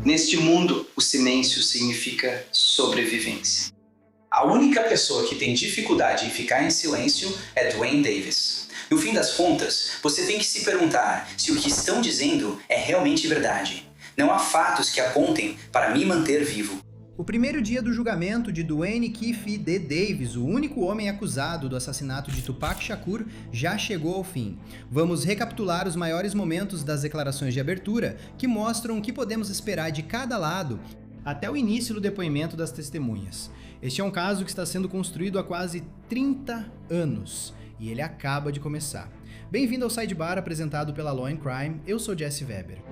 Neste mundo, o silêncio significa sobrevivência. A única pessoa que tem dificuldade em ficar em silêncio é Duane Davis. No fim das contas, você tem que se perguntar se o que estão dizendo é realmente verdade. Não há fatos que apontem para me manter vivo. O primeiro dia do julgamento de Duane Keffe D. Davis, o único homem acusado do assassinato de Tupac Shakur, já chegou ao fim. Vamos recapitular os maiores momentos das declarações de abertura, que mostram o que podemos esperar de cada lado, até o início do depoimento das testemunhas. Este é um caso que está sendo construído há quase 30 anos, e ele acaba de começar. Bem-vindo ao Sidebar, apresentado pela Law & Crime. Eu sou Jesse Weber.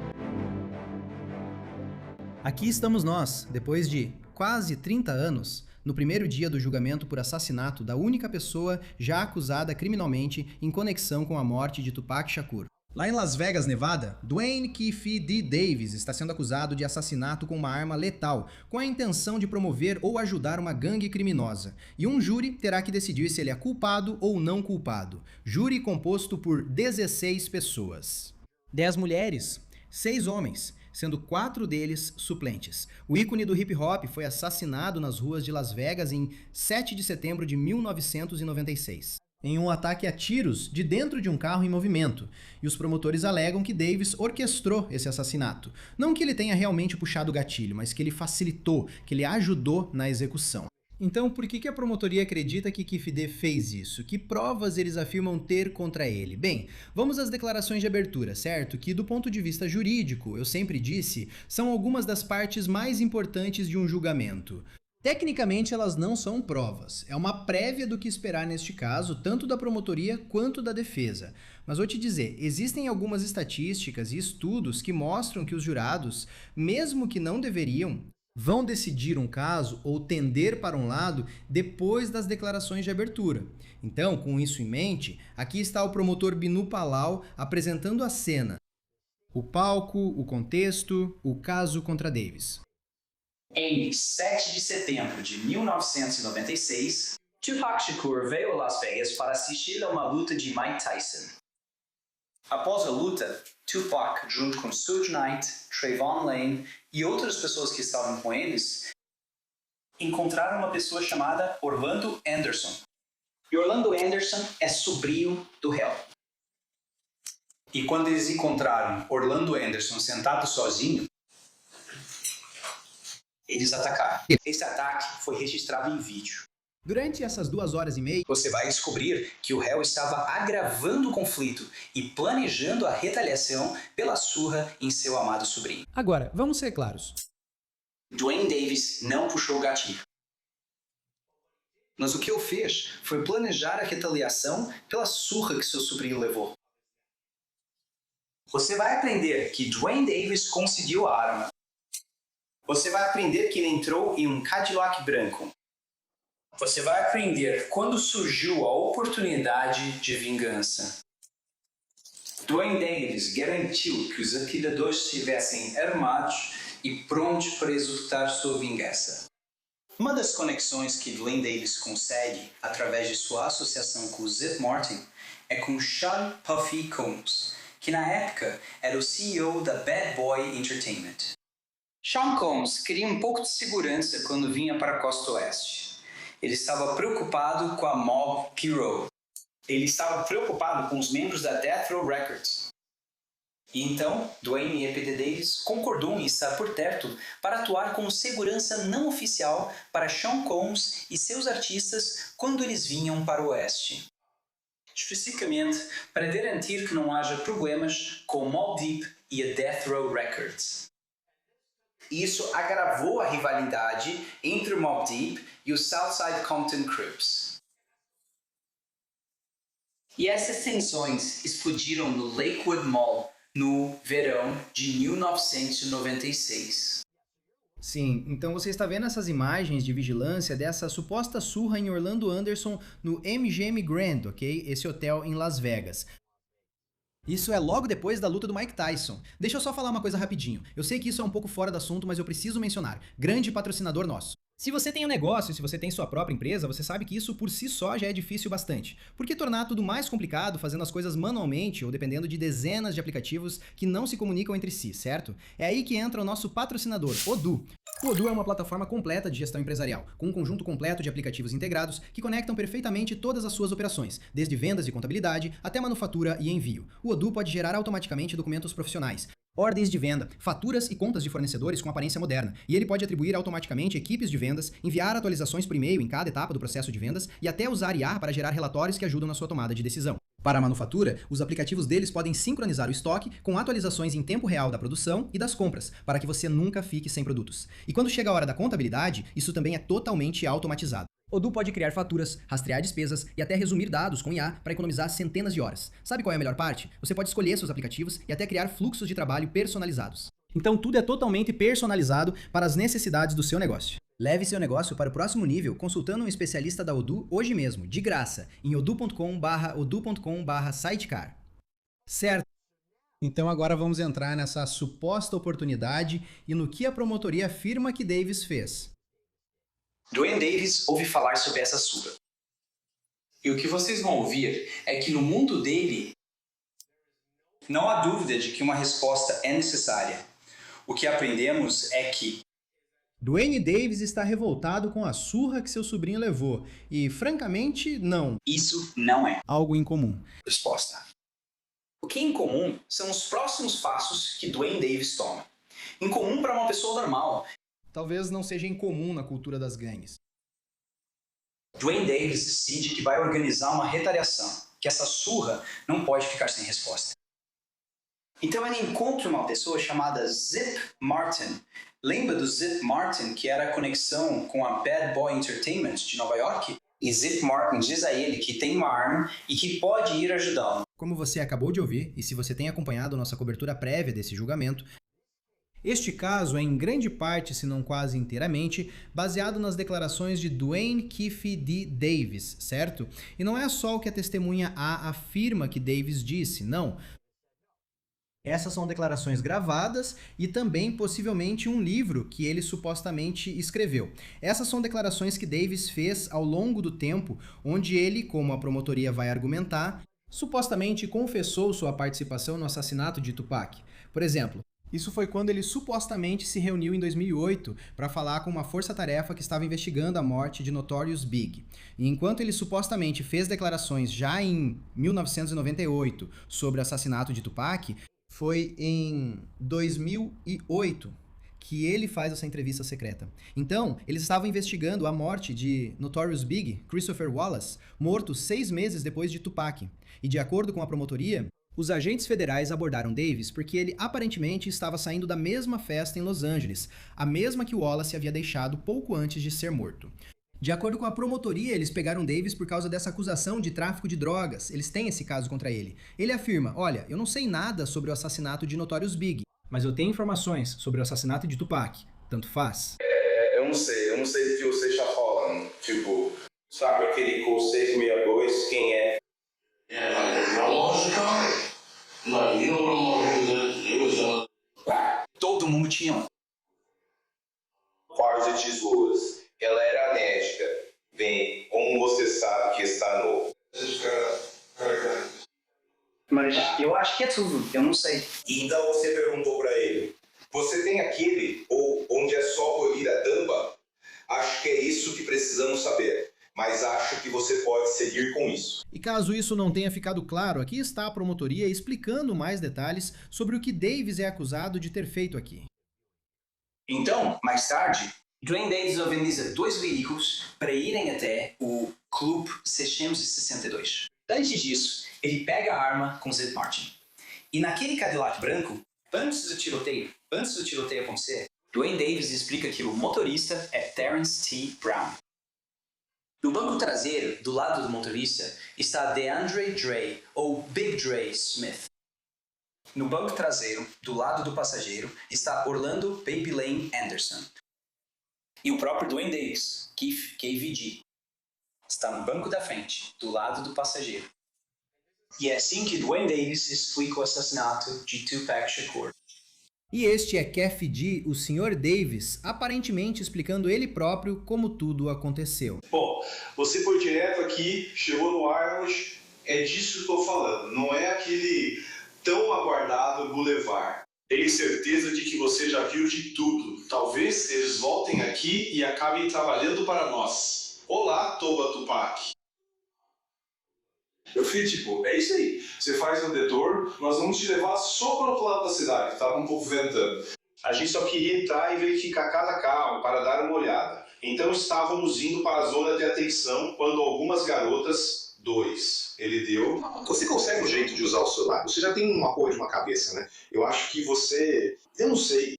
Aqui estamos nós, depois de quase 30 anos, no primeiro dia do julgamento por assassinato da única pessoa já acusada criminalmente em conexão com a morte de Tupac Shakur. Lá em Las Vegas, Nevada, Duane Keffe D. Davis está sendo acusado de assassinato com uma arma letal, com a intenção de promover ou ajudar uma gangue criminosa. E um júri terá que decidir se ele é culpado ou não culpado. Júri composto por 16 pessoas. 10 mulheres, 6 homens, sendo 4 deles suplentes. O ícone do hip hop foi assassinado nas ruas de Las Vegas em 7 de setembro de 1996. Em um ataque a tiros de dentro de um carro em movimento, e os promotores alegam que Davis orquestrou esse assassinato. Não que ele tenha realmente puxado o gatilho, mas que ele facilitou, que ele ajudou na execução. Então, por que a promotoria acredita que Keffe D fez isso? Que provas eles afirmam ter contra ele? Bem, vamos às declarações de abertura, certo? Que do ponto de vista jurídico, eu sempre disse, são algumas das partes mais importantes de um julgamento. Tecnicamente, elas não são provas. É uma prévia do que esperar neste caso, tanto da promotoria quanto da defesa. Mas vou te dizer, existem algumas estatísticas e estudos que mostram que os jurados, mesmo que não deveriam, vão decidir um caso ou tender para um lado depois das declarações de abertura. Então, com isso em mente, aqui está o promotor Binu Palau apresentando a cena, o palco, o contexto, o caso contra Davis. Em 7 de setembro de 1996, Tupac Shakur veio a Las Vegas para assistir a uma luta de Mike Tyson. Após a luta, Tupac, junto com Suge Knight, Trayvon Lane e outras pessoas que estavam com eles, encontraram uma pessoa chamada Orlando Anderson. E Orlando Anderson é sobrinho do réu. E quando eles encontraram Orlando Anderson sentado sozinho, eles atacaram. Esse ataque foi registrado em vídeo. Durante essas 2 horas e meia, você vai descobrir que o réu estava agravando o conflito e planejando a retaliação pela surra em seu amado sobrinho. Agora, vamos ser claros. Duane Davis não puxou o gatilho. Mas o que ele fez foi planejar a retaliação pela surra que seu sobrinho levou. Você vai aprender que Duane Davis conseguiu a arma. Você vai aprender que ele entrou em um Cadillac branco. Você vai aprender quando surgiu a oportunidade de vingança. Duane Davis garantiu que os atiradores estivessem armados e prontos para executar sua vingança. Uma das conexões que Duane Davis consegue através de sua associação com Zip Martin é com Sean Puffy Combs, que na época era o CEO da Bad Boy Entertainment. Sean Combs queria um pouco de segurança quando vinha para a Costa Oeste. Ele estava preocupado com a Mob Pirogue. Ele estava preocupado com os membros da Death Row Records. E então, Duane e P.D. Davis concordou em estar por perto para atuar como segurança não oficial para Sean Combs e seus artistas quando eles vinham para o Oeste. Especificamente, para garantir que não haja problemas com Mobb Deep e a Death Row Records. Isso agravou a rivalidade entre o Mobb Deep e o Southside Compton Crips. E essas tensões explodiram no Lakewood Mall no verão de 1996. Sim, então você está vendo essas imagens de vigilância dessa suposta surra em Orlando Anderson no MGM Grand, ok? Esse hotel em Las Vegas. Isso é logo depois da luta do Mike Tyson. Deixa eu só falar uma coisa rapidinho. Eu sei que isso é um pouco fora do assunto, mas eu preciso mencionar. Grande patrocinador nosso. Se você tem um negócio, se você tem sua própria empresa, você sabe que isso por si só já é difícil bastante. Por que tornar tudo mais complicado fazendo as coisas manualmente ou dependendo de dezenas de aplicativos que não se comunicam entre si, certo? É aí que entra o nosso patrocinador, Odoo. O Odoo é uma plataforma completa de gestão empresarial, com um conjunto completo de aplicativos integrados que conectam perfeitamente todas as suas operações, desde vendas e contabilidade até manufatura e envio. O Odoo pode gerar automaticamente documentos profissionais, ordens de venda, faturas e contas de fornecedores com aparência moderna. E ele pode atribuir automaticamente equipes de vendas, enviar atualizações por e-mail em cada etapa do processo de vendas e até usar IA para gerar relatórios que ajudam na sua tomada de decisão. Para a manufatura, os aplicativos deles podem sincronizar o estoque com atualizações em tempo real da produção e das compras, para que você nunca fique sem produtos. E quando chega a hora da contabilidade, isso também é totalmente automatizado. Odoo pode criar faturas, rastrear despesas e até resumir dados com IA para economizar centenas de horas. Sabe qual é a melhor parte? Você pode escolher seus aplicativos e até criar fluxos de trabalho personalizados. Então tudo é totalmente personalizado para as necessidades do seu negócio. Leve seu negócio para o próximo nível consultando um especialista da Odoo hoje mesmo, de graça, em odoo.com/odoo.com/sidecar. Certo? Então agora vamos entrar nessa suposta oportunidade e no que a promotoria afirma que Davis fez. Duane Davis ouve falar sobre essa surra. E o que vocês vão ouvir é que no mundo dele, não há dúvida de que uma resposta é necessária. O que aprendemos é que Duane Davis está revoltado com a surra que seu sobrinho levou e, francamente, não. Isso não é Algo incomum. resposta. O que é incomum são os próximos passos que Duane Davis toma. Incomum para uma pessoa normal. Talvez não seja incomum na cultura das gangues. Duane Davis decide que vai organizar uma retaliação, que essa surra não pode ficar sem resposta. Então ele encontra uma pessoa chamada Zip Martin. Lembra do Zip Martin, que era a conexão com a Bad Boy Entertainment de Nova York? E Zip Martin diz a ele que tem uma arma e que pode ir ajudá-lo. Como você acabou de ouvir, e se você tem acompanhado nossa cobertura prévia desse julgamento, este caso é em grande parte, se não quase inteiramente, baseado nas declarações de Duane Keffe D. Davis, certo? E não é só o que a testemunha A afirma que Davis disse, não. Essas são declarações gravadas e também possivelmente um livro que ele supostamente escreveu. Essas são declarações que Davis fez ao longo do tempo, onde ele, como a promotoria vai argumentar, supostamente confessou sua participação no assassinato de Tupac. Por exemplo, isso foi quando ele supostamente se reuniu em 2008 para falar com uma força-tarefa que estava investigando a morte de Notorious Big. E enquanto ele supostamente fez declarações já em 1998 sobre o assassinato de Tupac, foi em 2008 que ele faz essa entrevista secreta. Então, eles estavam investigando a morte de Notorious Big, Christopher Wallace, morto 6 meses depois de Tupac. E de acordo com a promotoria, os agentes federais abordaram Davis porque ele aparentemente estava saindo da mesma festa em Los Angeles, a mesma que Wallace havia deixado pouco antes de ser morto. De acordo com a promotoria, eles pegaram Davis por causa dessa acusação de tráfico de drogas. Eles têm esse caso contra ele. Ele afirma, olha, eu não sei nada sobre o assassinato de Notorious Big, mas eu tenho informações sobre o assassinato de Tupac. Tanto faz. Eu não sei o que você está falando. Tipo, sabe aquele Code 662, quem é? Todo mundo tinha um. Quarto de tesouras. Ela era alérgica. Bem, como você sabe que está novo? Mas eu acho que é tudo, eu não sei. Então você perguntou para ele. Você tem aquele, ou onde é só polir a tampa? Acho que é isso que precisamos saber. Mas acho que você pode seguir com isso. E caso isso não tenha ficado claro, aqui está a promotoria explicando mais detalhes sobre o que Davis é acusado de ter feito aqui. Então, mais tarde, Duane Davis organiza 2 veículos para irem até o Clube 662. Antes disso, ele pega a arma com Zip Martin. E naquele Cadillac branco, antes do tiroteio acontecer, Duane Davis explica que o motorista é Terrence T. Brown. No banco traseiro, do lado do motorista, está DeAndre Dre, ou Big Dre Smith. No banco traseiro, do lado do passageiro, está Orlando Baby Lane Anderson. E o próprio Duane Davis, KVD, está no banco da frente, do lado do passageiro. E é assim que Duane Davis explica o assassinato de Tupac Shakur. E este é Kef D, o Sr. Davis, aparentemente explicando ele próprio como tudo aconteceu. Bom, você foi direto aqui, chegou no Arnold, é disso que eu estou falando, não é aquele tão aguardado Boulevard. Tenho certeza de que você já viu de tudo. Talvez eles voltem aqui e acabem trabalhando para nós. Olá, Toba Tupac. Meu filho, tipo, é isso aí. Você faz o detour, nós vamos te levar só para o outro lado da cidade, estava um pouco ventando. A gente só queria entrar e verificar cada carro para dar uma olhada. Então estávamos indo para a zona de atenção quando algumas garotas, ele deu. Você consegue um jeito de usar o celular? Você já tem um apoio de uma cabeça, né? Eu acho que você... Eu não sei.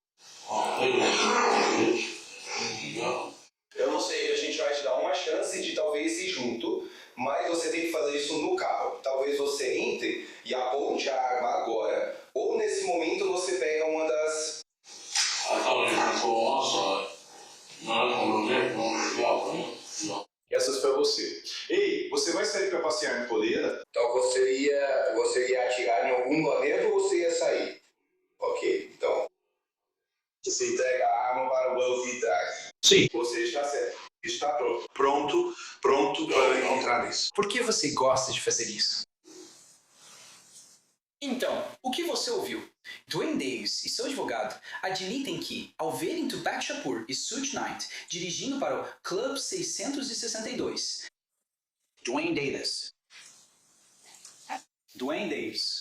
Eu não sei, a gente vai te dar uma chance de talvez ir junto, mas você tem que fazer isso no carro. Talvez você entre e aponte a arma agora. Ou nesse momento você pega uma das... Essas para você. Ei, você vai sair para passear em Poleira? Então você ia atirar em algum lá dentro ou você ia sair? Ok, então... Você entrega a arma para o banco de trás. Sim. Você está certo. Está pronto para encontrar isso. Por que você gosta de fazer isso? Então, o que você ouviu? Duane Davis e seu advogado admitem que, ao verem Tupac Shakur e Suge Knight dirigindo para o Club 662, Duane Davis,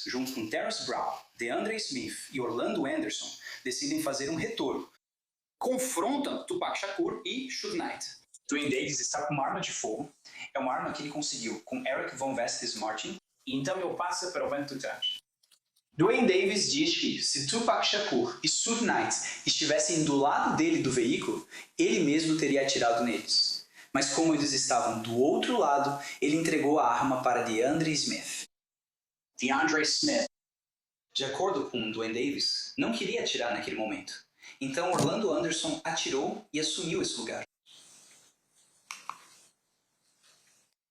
junto com Terrence Brown, DeAndre Smith e Orlando Anderson, decidem fazer um retorno. Confrontam Tupac Shakur e Suge Knight. Duane Davis está com uma arma de fogo. É uma arma que ele conseguiu com Eric Von Vestes Martin. E então ele passa para o vento atrás. Duane Davis diz que se Tupac Shakur e Suge Knight estivessem do lado dele do veículo, ele mesmo teria atirado neles. Mas como eles estavam do outro lado, ele entregou a arma para DeAndre Smith. DeAndre Smith, de acordo com Duane Davis, não queria atirar naquele momento. Então Orlando Anderson atirou e assumiu esse lugar.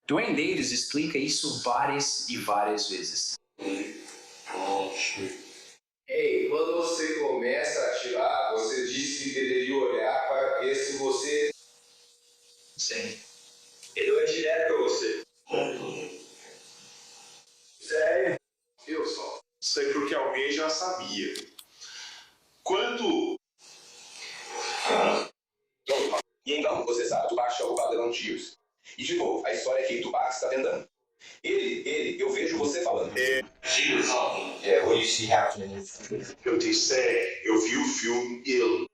Duane Davis explica isso várias e várias vezes. Ei, quando você começa a atirar, você disse que deveria olhar para ver se você... Sim. Ele vai direto para você. Sério? Eu só. Sei porque alguém já sabia. Quando... E então, você sabe, Tupac é o padrão de tiros. E de novo, a história é que Tupac está tentando. Eu vejo você falando. What do you see happening? Eu disse, eu vi o filme Ele.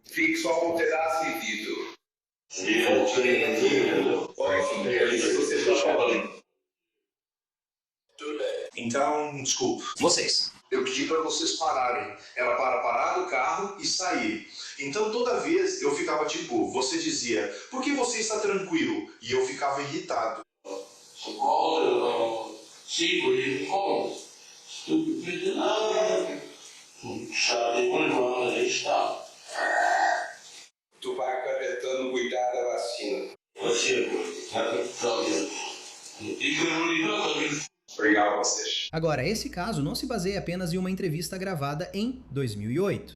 Fique só com um pedaço de vidro. Tudo bem. Então, desculpe. Vocês. Eu pedi para vocês pararem. Era para parar o carro e sair. Então, toda vez eu ficava tipo, você dizia, por que você está tranquilo? E eu ficava irritado. Tupac apertando cuidado da vacina. Obrigado a vocês. Agora, esse caso não se baseia apenas em uma entrevista gravada em 2008.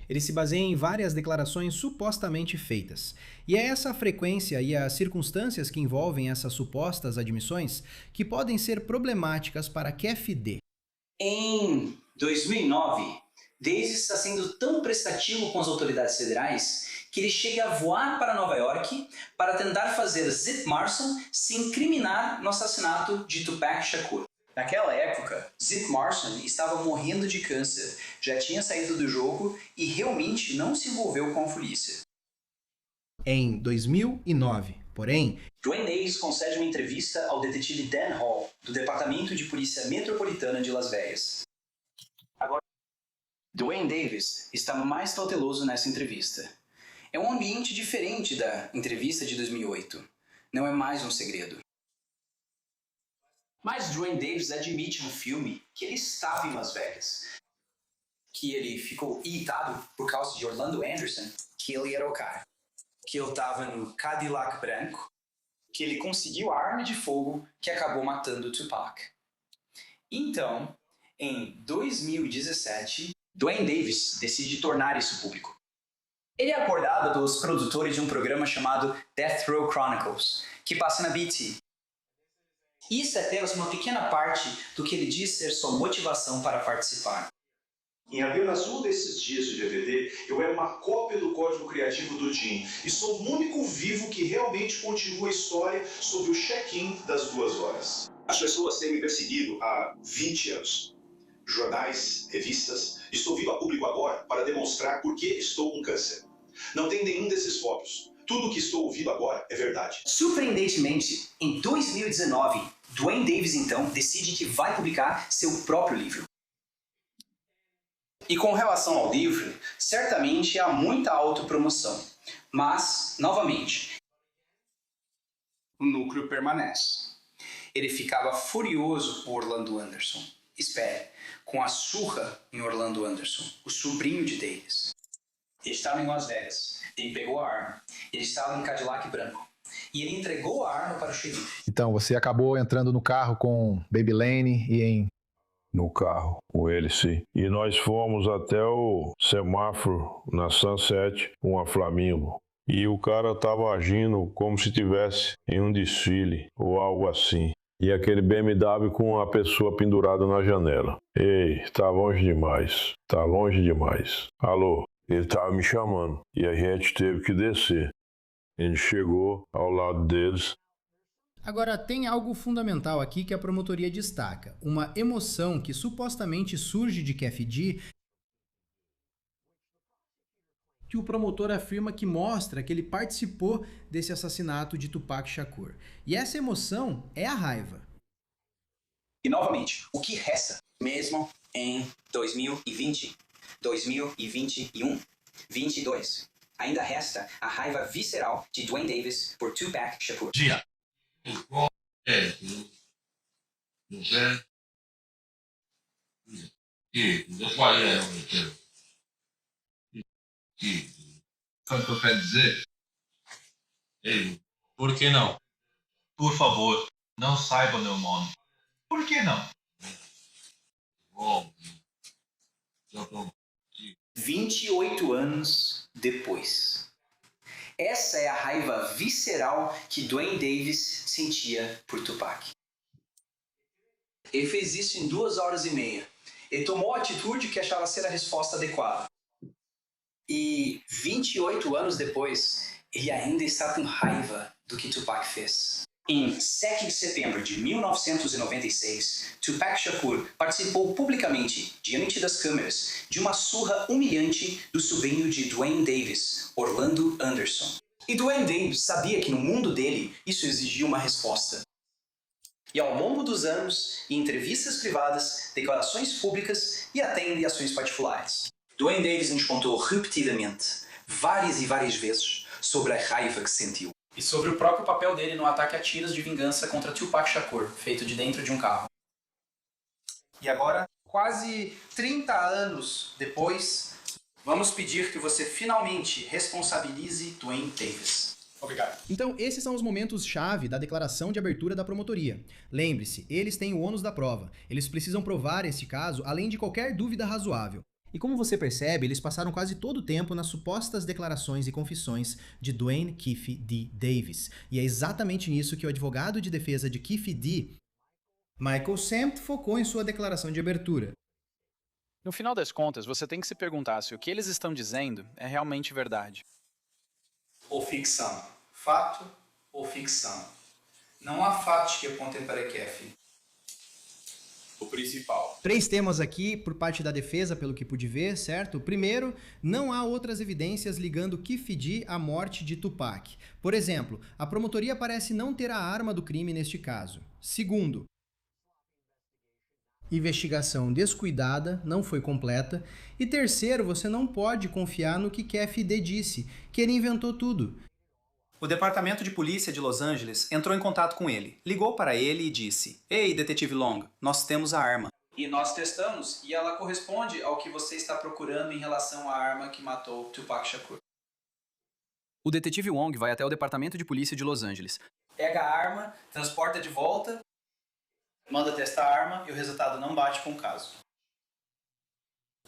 Ele se baseia em várias declarações supostamente feitas. E é essa frequência e as circunstâncias que envolvem essas supostas admissões que podem ser problemáticas para Kef D. Em 2009, Davis está sendo tão prestativo com as autoridades federais que ele chega a voar para Nova York para tentar fazer Zip Marson se incriminar no assassinato de Tupac Shakur. Naquela época, Zip Marson estava morrendo de câncer, já tinha saído do jogo e realmente não se envolveu com a polícia. Em 2009, porém, Duane Davis concede uma entrevista ao detetive Dan Hall, do Departamento de Polícia Metropolitana de Las Vegas. Agora, Duane Davis estava mais cauteloso nessa entrevista. É um ambiente diferente da entrevista de 2008. Não é mais um segredo. Mas Duane Davis admite no filme que ele estava em Las Vegas. Que ele ficou irritado por causa de Orlando Anderson, que ele era o cara. Que ele estava no Cadillac branco, que ele conseguiu a arma de fogo que acabou matando Tupac. Então, em 2017, Duane Davis decide tornar isso público. Ele é acordado pelos produtores de um programa chamado Death Row Chronicles, que passa na BET. Isso é apenas uma pequena parte do que ele diz ser sua motivação para participar. Em apenas um desses dias de DVD, eu era uma cópia do código criativo do Jim e sou o único vivo que realmente continua a história sobre o check-in das 2 horas. As pessoas têm me perseguido há 20 anos. Jornais, revistas, estou vindo a público agora para demonstrar por que estou com câncer. Não tem nenhum desses fóbios. Tudo o que estou ouvindo agora é verdade. Surpreendentemente, em 2019, Duane Davis então decide que vai publicar seu próprio livro. E com relação ao livro, certamente há muita autopromoção. Mas, novamente, o núcleo permanece. Ele ficava furioso por Orlando Anderson. Espere, com a surra em Orlando Anderson, o sobrinho de Davis. Ele estava em Las Vegas. Ele pegou a arma. Ele estava em Cadillac branco. E ele entregou a arma para o xerife. Então, você acabou entrando no carro com Baby Lane e em... No carro, com ele sim. E nós fomos até o semáforo na Sunset com a Flamingo. E o cara tava agindo como se tivesse em um desfile ou algo assim. E aquele BMW com a pessoa pendurada na janela. Ei, tá longe demais. Tá longe demais. Alô? Ele tava me chamando. E a gente teve que descer. Ele chegou ao lado deles. Agora, tem algo fundamental aqui que a promotoria destaca. Uma emoção que supostamente surge de KFD, que o promotor afirma que mostra que ele participou desse assassinato de Tupac Shakur. E essa emoção é a raiva. E novamente, o que resta, mesmo em 2020, 2021, 22, ainda resta a raiva visceral de Duane Davis por Tupac Shakur. Sabe o que eu quero dizer? Por que não? Por favor, não saiba meu nome. Por que não? 28 anos depois. Essa é a raiva visceral que Duane Davis sentia por Tupac. Ele fez isso em 2 horas e meia. Ele tomou a atitude que achava ser a resposta adequada. E 28 anos depois, ele ainda está com raiva do que Tupac fez. Em 7 de setembro de 1996, Tupac Shakur participou publicamente, diante das câmeras, de uma surra humilhante do sobrinho de Duane Davis, Orlando Anderson. E Duane Davis sabia que no mundo dele isso exigia uma resposta. E ao longo dos anos, em entrevistas privadas, declarações públicas e até em ligações particulares, Duane Davis nos contou repetidamente, várias e várias vezes, sobre a raiva que sentiu. E sobre o próprio papel dele no ataque a tiros de vingança contra Tupac Shakur, feito de dentro de um carro. E agora, quase 30 anos depois, vamos pedir que você finalmente responsabilize Duane Davis. Obrigado. Então, esses são os momentos-chave da declaração de abertura da promotoria. Lembre-se, eles têm o ônus da prova. Eles precisam provar esse caso além de qualquer dúvida razoável. E como você percebe, eles passaram quase todo o tempo nas supostas declarações e confissões de Duane Keefe D. Davis. E é exatamente nisso que o advogado de defesa de Keefe D., Michael Samt, focou em sua declaração de abertura. No final das contas, você tem que se perguntar se o que eles estão dizendo é realmente verdade. Ou ficção. Fato ou ficção. Não há fatos que apontem para Keefe. O principal. 3 temas aqui por parte da defesa, pelo que pude ver, certo? Primeiro, não há outras evidências ligando Keefe D à morte de Tupac. Por exemplo, a promotoria parece não ter a arma do crime neste caso. Segundo, investigação descuidada, não foi completa. E terceiro, você não pode confiar no que Keefe D disse, que ele inventou tudo. O departamento de polícia de Los Angeles entrou em contato com ele, ligou para ele e disse: "Ei, detetive Long, nós temos a arma. E nós testamos e ela corresponde ao que você está procurando em relação à arma que matou Tupac Shakur." O detetive Wong vai até o departamento de polícia de Los Angeles. pega a arma, transporta de volta, manda testar a arma e o resultado não bate com o caso.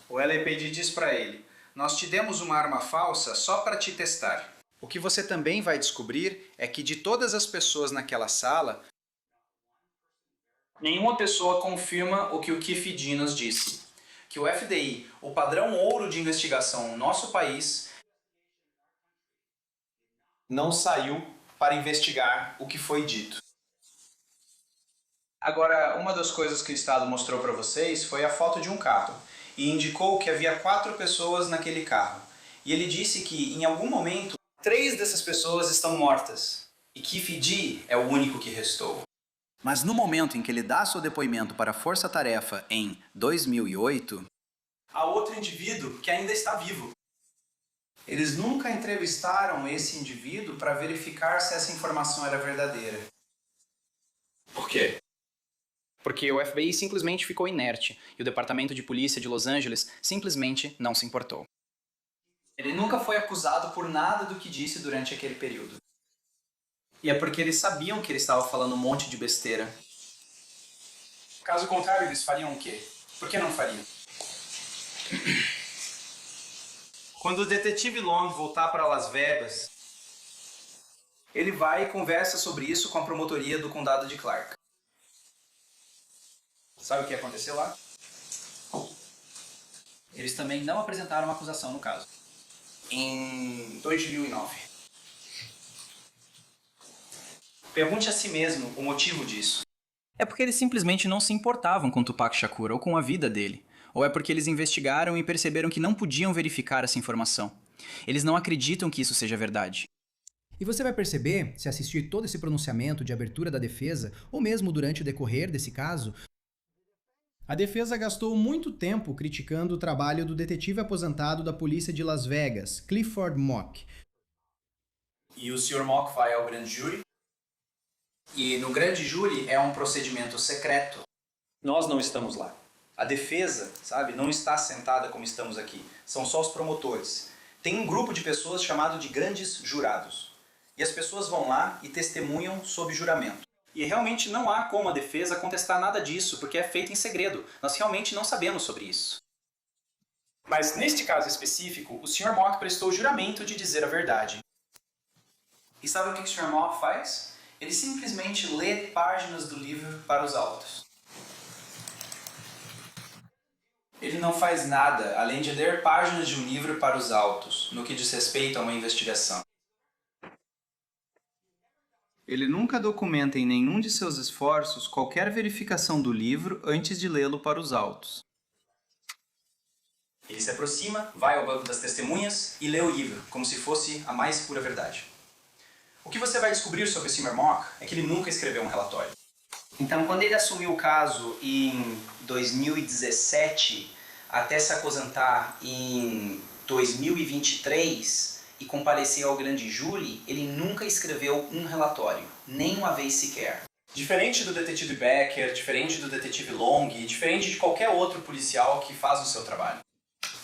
O LAPD diz para ele: nós te demos uma arma falsa só para te testar. O que você também vai descobrir é que de todas as pessoas naquela sala, nenhuma pessoa confirma o que o Keefe D nos disse. Que o FDI, o padrão ouro de investigação no nosso país, não saiu para investigar o que foi dito. Agora, uma das coisas que o Estado mostrou para vocês foi a foto de um carro e indicou que havia 4 pessoas naquele carro. E ele disse que, em algum momento, 3 dessas pessoas estão mortas e Keefe D é o único que restou. Mas no momento em que ele dá seu depoimento para a Força Tarefa em 2008, há outro indivíduo que ainda está vivo. Eles nunca entrevistaram esse indivíduo para verificar se essa informação era verdadeira. Por quê? Porque o FBI simplesmente ficou inerte e o Departamento de Polícia de Los Angeles simplesmente não se importou. Ele nunca foi acusado por nada do que disse durante aquele período. E é porque eles sabiam que ele estava falando um monte de besteira. Caso contrário, eles fariam o quê? Por que não fariam? Quando o detetive Long voltar para Las Vegas, ele vai e conversa sobre isso com a promotoria do condado de Clark. Sabe o que aconteceu lá? Eles também não apresentaram acusação no caso. Em 2009. Pergunte a si mesmo o motivo disso. É porque eles simplesmente não se importavam com Tupac Shakur ou com a vida dele. Ou é porque eles investigaram e perceberam que não podiam verificar essa informação. Eles não acreditam que isso seja verdade. E você vai perceber, se assistir todo esse pronunciamento de abertura da defesa, ou mesmo durante o decorrer desse caso, a defesa gastou muito tempo criticando o trabalho do detetive aposentado da polícia de Las Vegas, Clifford Mock. E o Sr. Mock vai ao grande júri. E no grande júri é um procedimento secreto. Nós não estamos lá. A defesa, sabe, não está sentada como estamos aqui. São só os promotores. Tem um grupo de pessoas chamado de grandes jurados. E as pessoas vão lá e testemunham sob juramento. E realmente não há como a defesa contestar nada disso, porque é feito em segredo. Nós realmente não sabemos sobre isso. Mas neste caso específico, o Sr. Mock prestou juramento de dizer a verdade. E sabe o que o Sr. Mock faz? Ele simplesmente lê páginas do livro para os autos. Ele não faz nada além de ler páginas de um livro para os autos, no que diz respeito a uma investigação. Ele nunca documenta em nenhum de seus esforços qualquer verificação do livro antes de lê-lo para os autos. Ele se aproxima, vai ao banco das testemunhas e lê o livro, como se fosse a mais pura verdade. O que você vai descobrir sobre o Sr. Mock é que ele nunca escreveu um relatório. Então, quando ele assumiu o caso em 2017, até se aposentar em 2023 e comparecer ao grande júri, ele nunca escreveu um relatório, nem uma vez sequer. Diferente do detetive Becker, diferente do detetive Long, diferente de qualquer outro policial que faz o seu trabalho.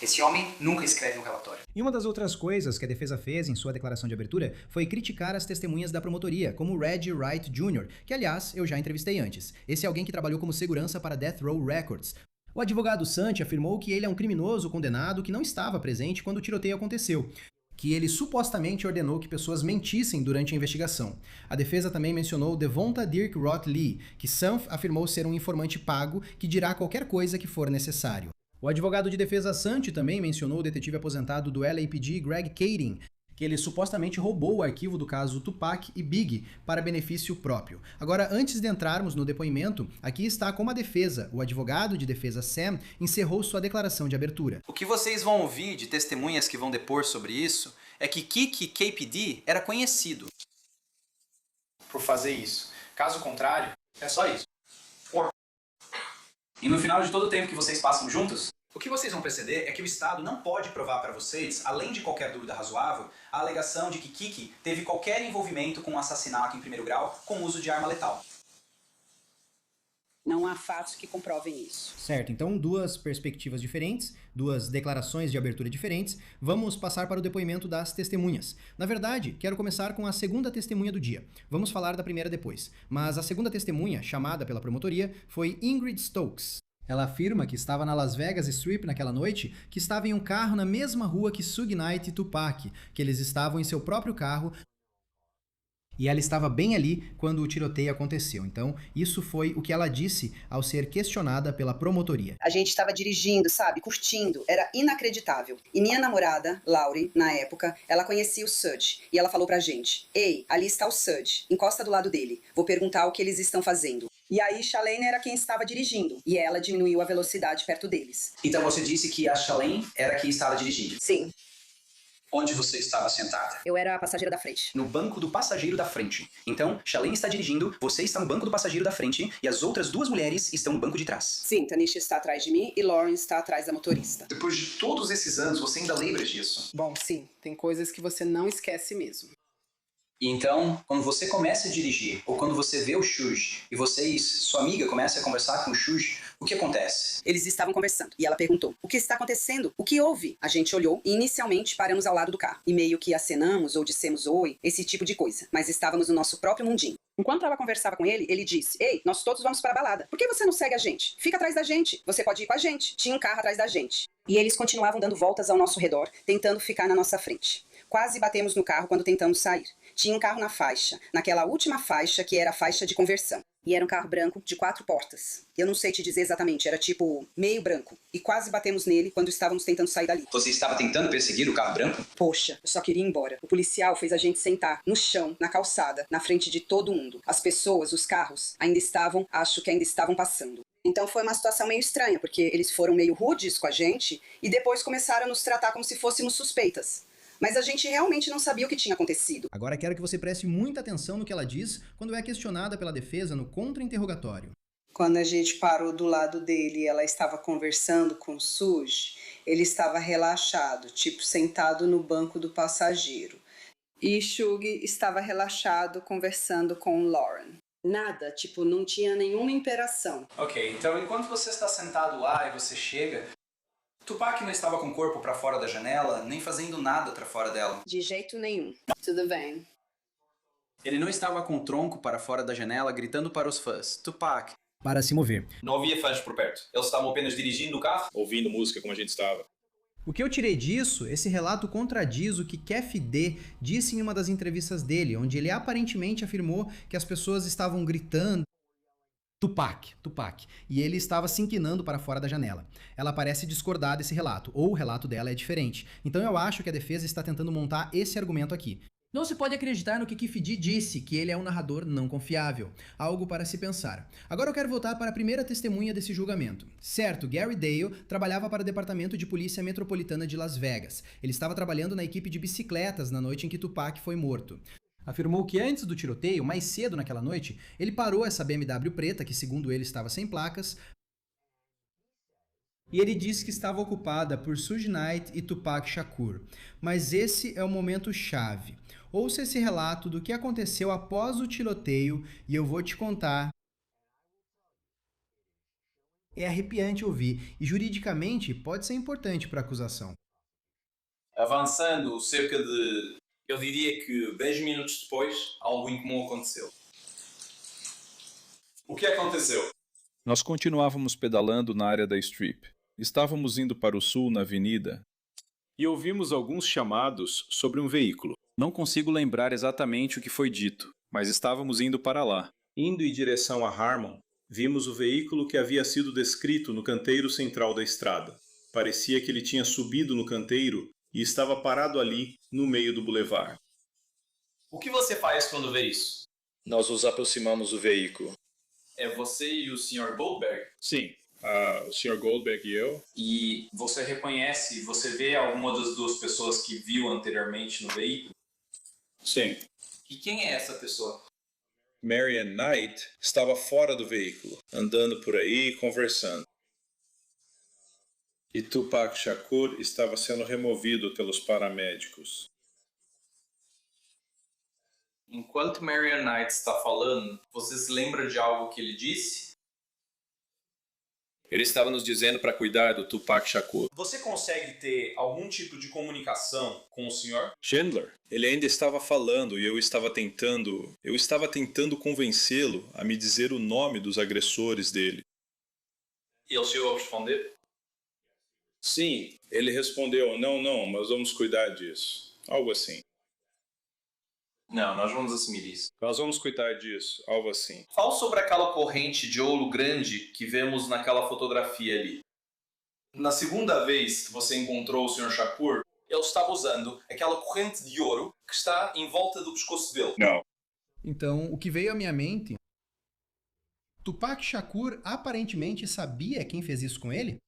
Esse homem nunca escreve um relatório. E uma das outras coisas que a defesa fez em sua declaração de abertura foi criticar as testemunhas da promotoria, como Reggie Wright Jr., que aliás eu já entrevistei antes. Esse é alguém que trabalhou como segurança para Death Row Records. O advogado Santi afirmou que ele é um criminoso condenado que não estava presente quando o tiroteio aconteceu, que ele supostamente ordenou que pessoas mentissem durante a investigação. A defesa também mencionou Devonta Dirk Roth Lee, que Sanf afirmou ser um informante pago que dirá qualquer coisa que for necessário. O advogado de defesa Santi também mencionou o detetive aposentado do LAPD Greg Kading, que ele supostamente roubou o arquivo do caso Tupac e Biggie para benefício próprio. Agora, antes de entrarmos no depoimento, aqui está como a defesa. O advogado de defesa Sam encerrou sua declaração de abertura. O que vocês vão ouvir de testemunhas que vão depor sobre isso é que Kiki KPD era conhecido por fazer isso. Caso contrário, é só isso. E no final de todo o tempo que vocês passam juntos, o que vocês vão perceber é que o Estado não pode provar para vocês, além de qualquer dúvida razoável, a alegação de que Kiki teve qualquer envolvimento com um assassinato em primeiro grau com uso de arma letal. Não Não há fatos que comprovem isso. Certo, então duas perspectivas diferentes, duas declarações de abertura diferentes. Vamos passar para o depoimento das testemunhas. Na verdade, quero começar com a segunda testemunha do dia. Vamos falar da primeira depois. Mas a segunda testemunha, chamada pela promotoria, foi Ingrid Stokes. Ela afirma que estava na Las Vegas Strip naquela noite, que estava em um carro na mesma rua que Suge Knight e Tupac, que eles estavam em seu próprio carro e ela estava bem ali quando o tiroteio aconteceu. Então, isso foi o que ela disse ao ser questionada pela promotoria. A gente estava dirigindo, sabe, curtindo, era inacreditável. E minha namorada, Laurie, na época, ela conhecia o Suge e ela falou pra gente: "Ei, ali está o Suge, encosta do lado dele, vou perguntar o que eles estão fazendo." E aí, Shalane era quem estava dirigindo, e ela diminuiu a velocidade perto deles. Então você disse que a Shalane era quem estava dirigindo? Sim. Onde você estava sentada? Eu era a passageira da frente. No banco do passageiro da frente. Então, Shalane está dirigindo, você está no banco do passageiro da frente e as outras duas mulheres estão no banco de trás. Sim, Tanisha está atrás de mim e Lauren está atrás da motorista. Depois de todos esses anos, você ainda lembra disso? Bom, sim, tem coisas que você não esquece mesmo. E então, quando você começa a dirigir, ou quando você vê o Suge, e sua amiga, começa a conversar com o Suge, o que acontece? Eles estavam conversando, e ela perguntou: "O que está acontecendo? O que houve?" A gente olhou e inicialmente paramos ao lado do carro. E meio que acenamos ou dissemos oi, esse tipo de coisa. Mas estávamos no nosso próprio mundinho. Enquanto ela conversava com ele, ele disse: "Ei, nós todos vamos para a balada. Por que você não segue a gente? Fica atrás da gente. Você pode ir com a gente." Tinha um carro atrás da gente. E eles continuavam dando voltas ao nosso redor, tentando ficar na nossa frente. Quase batemos no carro quando tentamos sair. Tinha um carro na faixa, naquela última faixa que era a faixa de conversão. E era um carro branco de 4 portas. Eu não sei te dizer exatamente, era tipo meio branco. E quase batemos nele quando estávamos tentando sair dali. Você estava tentando perseguir o carro branco? Poxa, eu só queria ir embora. O policial fez a gente sentar no chão, na calçada, na frente de todo mundo. As pessoas, os carros, acho que ainda estavam passando. Então foi uma situação meio estranha, porque eles foram meio rudes com a gente e depois começaram a nos tratar como se fôssemos suspeitas. Mas a gente realmente não sabia o que tinha acontecido. Agora quero que você preste muita atenção no que ela diz quando é questionada pela defesa no contra-interrogatório. Quando a gente parou do lado dele e ela estava conversando com o Suge, ele estava relaxado, tipo sentado no banco do passageiro. E Suge estava relaxado conversando com Lauren. Nada, tipo, não tinha nenhuma interação. Ok, então enquanto você está sentado lá e você chega, Tupac não estava com o corpo para fora da janela, nem fazendo nada para fora dela. De jeito nenhum. Tudo bem. Ele não estava com o tronco para fora da janela, gritando para os fãs: "Tupac!" Para se mover. Não havia fãs por perto. Eles estavam apenas dirigindo o carro, ouvindo música como a gente estava. O que eu tirei disso, esse relato contradiz o que Kef D disse em uma das entrevistas dele, onde ele aparentemente afirmou que as pessoas estavam gritando Tupac. E ele estava se inclinando para fora da janela. Ela parece discordar desse relato, ou o relato dela é diferente. Então eu acho que a defesa está tentando montar esse argumento aqui. Não se pode acreditar no que Kef D disse, que ele é um narrador não confiável. Algo para se pensar. Agora eu quero voltar para a primeira testemunha desse julgamento. Certo, Gary Dale trabalhava para o Departamento de Polícia Metropolitana de Las Vegas. Ele estava trabalhando na equipe de bicicletas na noite em que Tupac foi morto. Afirmou que antes do tiroteio, mais cedo naquela noite, ele parou essa BMW preta, que segundo ele estava sem placas, e ele disse que estava ocupada por Suge Knight e Tupac Shakur. Mas esse é o momento chave. Ouça esse relato do que aconteceu após o tiroteio e eu vou te contar. É arrepiante ouvir e juridicamente pode ser importante para a acusação. Avançando cerca de, eu diria que 10 minutos depois, algo incomum aconteceu. O que aconteceu? Nós continuávamos pedalando na área da Strip. Estávamos indo para o sul na avenida e ouvimos alguns chamados sobre um veículo. Não consigo lembrar exatamente o que foi dito, mas estávamos indo para lá. Indo em direção a Harmon, vimos o veículo que havia sido descrito no canteiro central da estrada. Parecia que ele tinha subido no canteiro e estava parado ali, no meio do bulevar. O que você faz quando vê isso? Nós nos aproximamos do veículo. É você e o Sr. Goldberg? Sim, o Sr. Goldberg e eu. E você vê alguma das duas pessoas que viu anteriormente no veículo? Sim. E quem é essa pessoa? Marian Knight estava fora do veículo, andando por aí, conversando. E Tupac Shakur estava sendo removido pelos paramédicos. Enquanto Marian Knight está falando, você se lembra de algo que ele disse? Ele estava nos dizendo para cuidar do Tupac Shakur. Você consegue ter algum tipo de comunicação com o senhor? Chandler, ele ainda estava falando e eu estava tentando convencê-lo a me dizer o nome dos agressores dele. E ele chegou a responder? Sim, ele respondeu, não, mas vamos cuidar disso. Algo assim. Não, nós vamos assumir isso. Nós vamos cuidar disso, algo assim. Fala sobre aquela corrente de ouro grande que vemos naquela fotografia ali. Na segunda vez que você encontrou o Sr. Shakur, ele estava usando aquela corrente de ouro que está em volta do pescoço dele. Não. Então, o que veio à minha mente... Tupac Shakur aparentemente sabia quem fez isso com ele?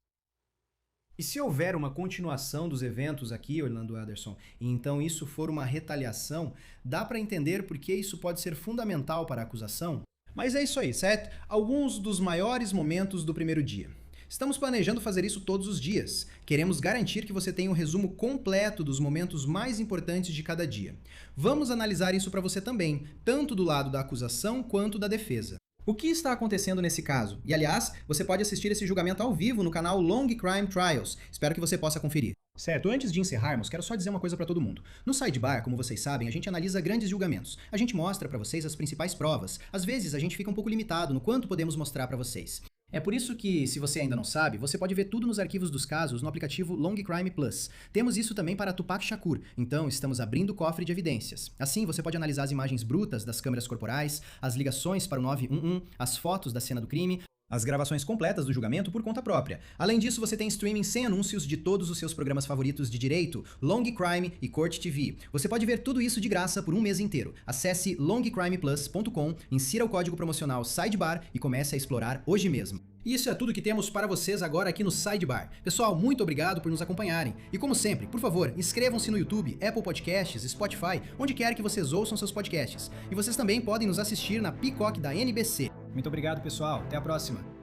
E se houver uma continuação dos eventos aqui, Orlando Anderson, e então isso for uma retaliação, dá para entender por que isso pode ser fundamental para a acusação? Mas é isso aí, certo? Alguns dos maiores momentos do primeiro dia. Estamos planejando fazer isso todos os dias. Queremos garantir que você tenha um resumo completo dos momentos mais importantes de cada dia. Vamos analisar isso para você também, tanto do lado da acusação quanto da defesa. O que está acontecendo nesse caso? E, aliás, você pode assistir esse julgamento ao vivo no canal Long Crime Trials. Espero que você possa conferir. Certo, antes de encerrarmos, quero só dizer uma coisa para todo mundo. No Sidebar, como vocês sabem, a gente analisa grandes julgamentos. A gente mostra para vocês as principais provas. Às vezes, a gente fica um pouco limitado no quanto podemos mostrar para vocês. É por isso que, se você ainda não sabe, você pode ver tudo nos arquivos dos casos no aplicativo Long Crime Plus. Temos isso também para Tupac Shakur, então estamos abrindo o cofre de evidências. Assim, você pode analisar as imagens brutas das câmeras corporais, as ligações para o 911, as fotos da cena do crime, as gravações completas do julgamento por conta própria. Além disso, você tem streaming sem anúncios de todos os seus programas favoritos de direito, Long Crime e Court TV. Você pode ver tudo isso de graça por um mês inteiro. Acesse longcrimeplus.com, insira o código promocional Sidebar e comece a explorar hoje mesmo. Isso é tudo que temos para vocês agora aqui no Sidebar. Pessoal, muito obrigado por nos acompanharem. E como sempre, por favor, inscrevam-se no YouTube, Apple Podcasts, Spotify, onde quer que vocês ouçam seus podcasts. E vocês também podem nos assistir na Peacock da NBC. Muito obrigado, pessoal. Até a próxima.